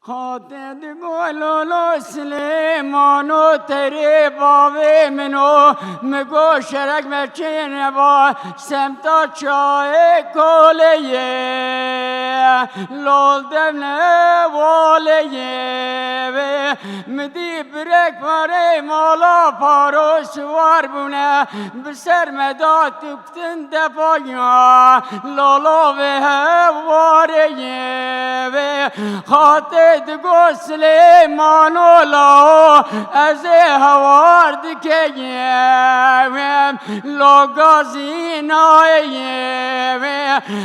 خاطر گلولو سلیمانو تری باوی منو مگو شرک مچین با سمتا چای کلیه لول دمنه والیه مدی برک پاره مالا پارو سوار بونه بسر مدا تکتن دپایا لالا به واریه خاطر دگو سلیمانو لاو از هوار دکیم لگازی ناییم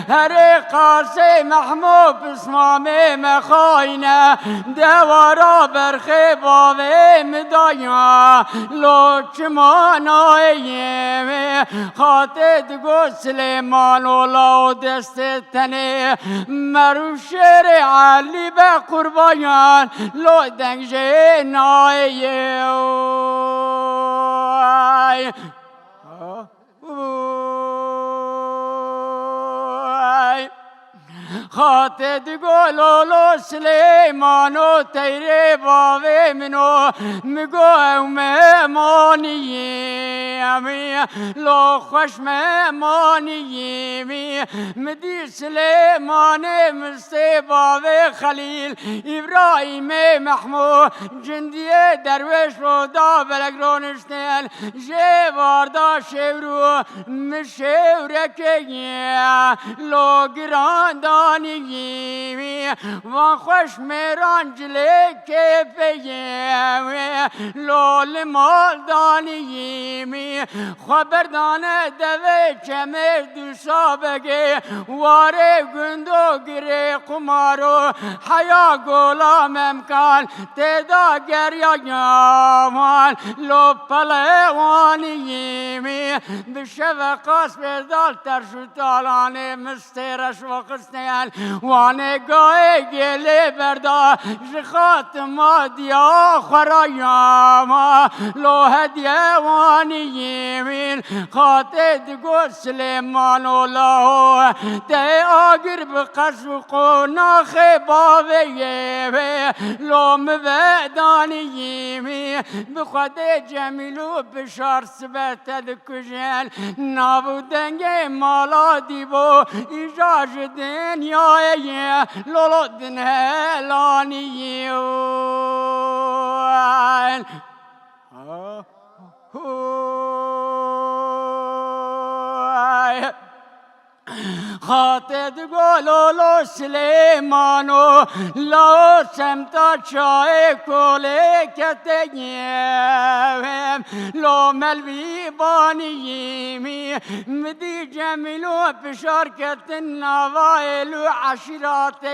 هر قاسه محمود بسمام مخاینه دوارا برخی باوی مدایا لچما ناییم خاطر دگو سلیمانو لاو دست تنه مروشر علی به قربان لو دنجه نایه خاطر گلولو سلیمانو تیره باوی منو مگو مهمانی لو خوش مهمانی مدی سلیمان مستی باوی خلیل ابراهیم محمود جندیه درویش رو دا بلگرونشتن جواردا شورو مشورکی لو گراندان وان خوش میران جلی که پیه لول مال دانیمی خبردانه دوه چمر دوشا بگه واره گندو گره قمارو حیا گولا ممکان تدا گریا گامان لو پلوانیمی بشو قاس بردال ترشو تالانه مسترش وقستیان وانه گاه گله بردا جخات ما دیا خراياما لو هديه واني يمين خاطد دگو سلیمان الله ته آگر بقشق ناخ باویه لو مبدانی یمی بخود جمیلو بشار سبت دکجن نابودنگ مالا دیبو ایجاج دنیای لولو دنهلانی خاطر گلولو سلیمانو لا سمتا چای کوله کتگیم لو ملوی بانیمی مدی جمیلو پشار کتن نوائلو عشیرات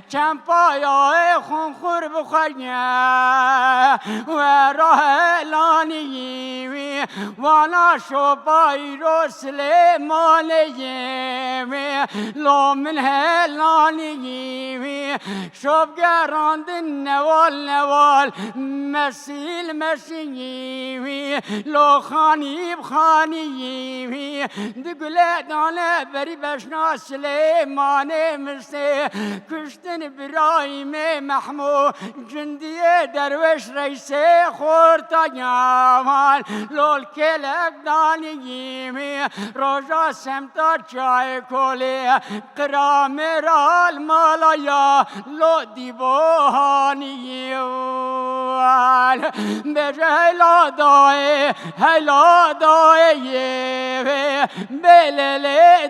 چمپایای خونخور بخوریم و راه لانیمی وانا شوپای رو سلیمانیم لو من هلانيمي شوف قراند النوال مسيل مسيمي لو خاني بخانيمي دقلا دانا بري بشنا سليمان مسي كشتن برايم محمود جندية درويش ريسي خورتا جمال لو الكلك دانيمي روجا سمتا جاي كولي قرام رال مالايا لو ديبوهاني بجهلا داي بلل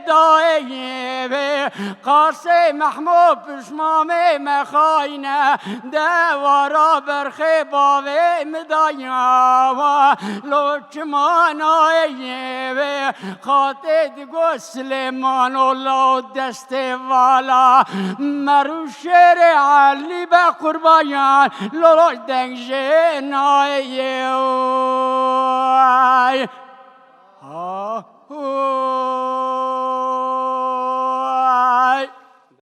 داي قاسي محمود بشمام مخاينة دوارا برخي باوي مدايا لو چماناي خاطر دگو سلیمان الله دست والا مروشر علی به قربان لولو دنجه نایه ها